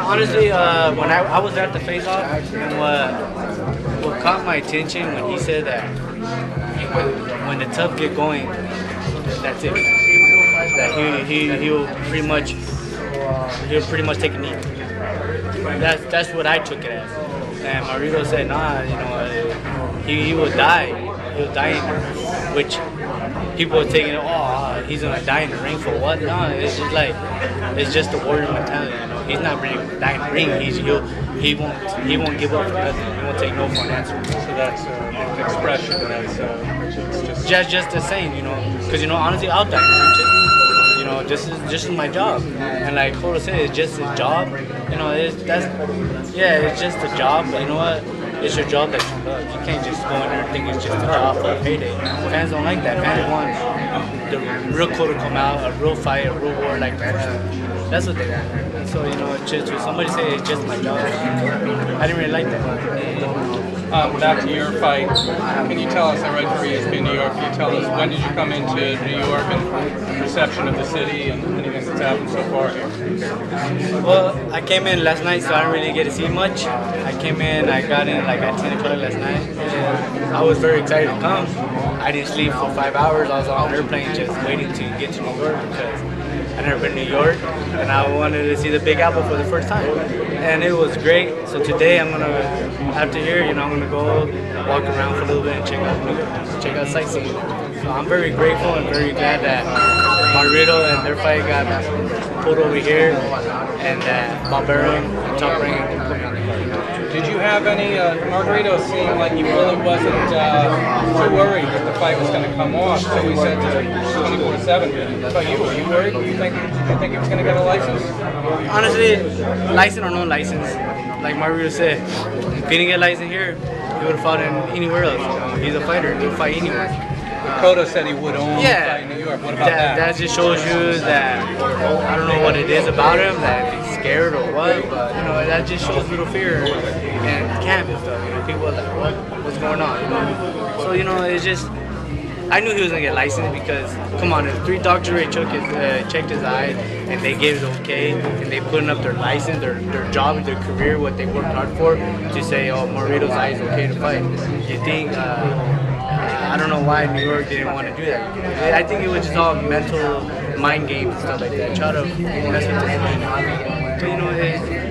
Honestly, when I was at the face-off, what caught my attention when he said that when the tough get going, that's it. That he'll pretty much take a knee. That's what I took it as. And Margarito said, nah, you know, he will die. He'll die in there, which people are taking, oh, he's gonna die in the ring for what? No, it's just like, it's just the warrior mentality. You know, he's not really dying in the ring. He won't give up for nothing. He won't take no for an answer. So that's an expression. That's just the same, you know, because you know, honestly, I'll die in the ring too. You know, this is my job, and like Cotto said, it's just his job. You know, it's just a job. But you know what? It's your job that you love. You can't just go in there and think it's just a job for a payday. Fans don't like that. Fans want the real Cotto come out, a real fight, a real war like that. That's what they want. And so, you know, just when somebody say it's just my job, I didn't really like that. Back to your fight, can you tell us, I read for ESPN in New York, can you tell us when did you come into New York and perception of the city and anything that's happened so far here? Well, I came in last night, so I didn't really get to see much. I came in, I got in like at 10 o'clock last night, and I was very excited to come. I didn't sleep for 5 hours. I was on an airplane just waiting to get to New York because I've never been to New York, and I wanted to see the Big Apple for the first time. And it was great. So today I'm gonna, after here, you know, I'm gonna go walk around for a little bit and check out sightseeing. So I'm very grateful and very glad that Margarito and their fight got pulled over here, and that Bam Bam and Top Rank. Did you have any, Margarito seemed like he really wasn't too worried that the fight was going to come off, so he said 24-7. But you, were you worried? Did you think he was going to get a license? Honestly, license or no license, like Margarito said, if he didn't get a license here, he would have fought in anywhere else. You know, he's a fighter, he'll fight anywhere. Cotto said he would only fight in New York. What about that? That just shows you that, I don't know what it is about him, that he's scared or what, but you know, that just shows little fear and camp and stuff. You know, people are like, what's going on? You know? So, you know, it's just, I knew he was gonna get licensed because, come on, if 3 doctors already checked his eyes and they gave it okay, and they putting up their license, their job, their career, what they worked hard for, to say, oh, Margarito's eye is okay to fight. You think, I don't know why New York didn't want to do that. I think it was just all mental mind games and stuff like that. Try to mess with this man. So, you know,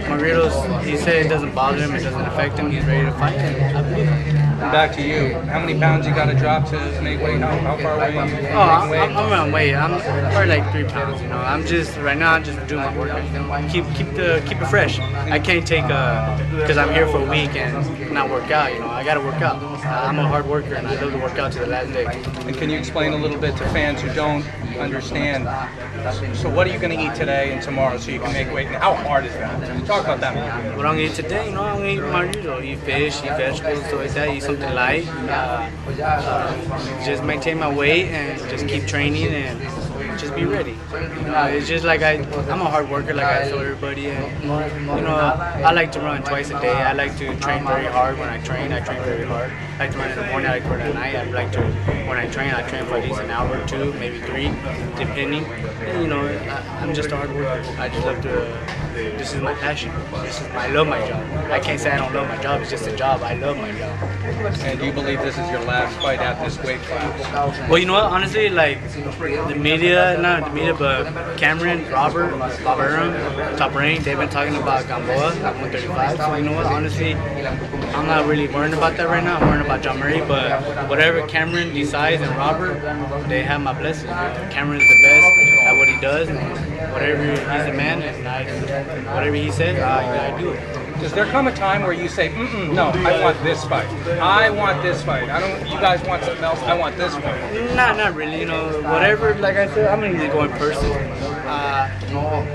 Margarito's, he said it doesn't bother him, it doesn't affect him, he's ready to fight, and I believe him. Back to you. How many pounds you got to drop to make weight? How far away are you? I'm on weight. I'm probably like 3 pounds. You know, I'm just right now. I'm just doing my workout. Keep it fresh. I can't take because I'm here for a week and not work out. You know, I gotta work out. I'm a hard worker and I love to work out to the last day. And can you explain a little bit to fans who don't understand? So what are you going to eat today and tomorrow so you can make weight? And how hard is that? Talk about that. What I'm gonna eat today? You know, I'm gonna eat Margarito. Eat fish, eat vegetables, stuff like that. Eat something light. Just maintain my weight and just keep training and just be ready. It's just like I'm a hard worker, like I tell everybody, and you know, I like to run twice a day. I like to train very hard when I train. I train very hard. I like to run in the morning. I like to run at night. I like to, when I train for at least an hour or 2, maybe 3, depending. And, you know, I'm just a hard worker. I just love to. This is my passion. I love my job. I can't say I don't love my job. It's just a job. I love my job. And do you believe this is your last fight at this weight class? Well, you know what? Honestly, like the media, not the media, but Cameron, Robert, Bam, Top Rank, they've been talking about Gamboa at 135. So you know what? Honestly, I'm not really worrying about that right now. I'm worrying about John Murray. But whatever Cameron decides and Robert, they have my blessing. Cameron's the best at what he does. And whatever he's the man, and whatever he says, I do it. Does there come a time where you say, no, I want this fight. I want this fight. You guys want something else. I want this one. Not really. You know, whatever. Like I said, I'm an easygoing person.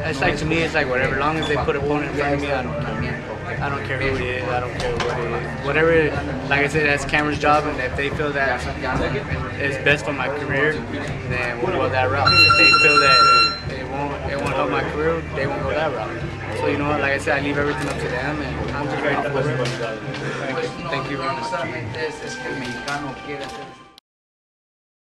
It's like, to me, it's like whatever. As long as they put an opponent in front of me, I don't care who it is. I don't care what it is. Whatever. Like I said, that's Cameron's job, and if they feel that it's best for my career, then we'll go that route. If they feel that it won't help my career, they won't go that route. So, you know what, like I said, I leave everything up to them, and I'm just ready for it. Thank you very much.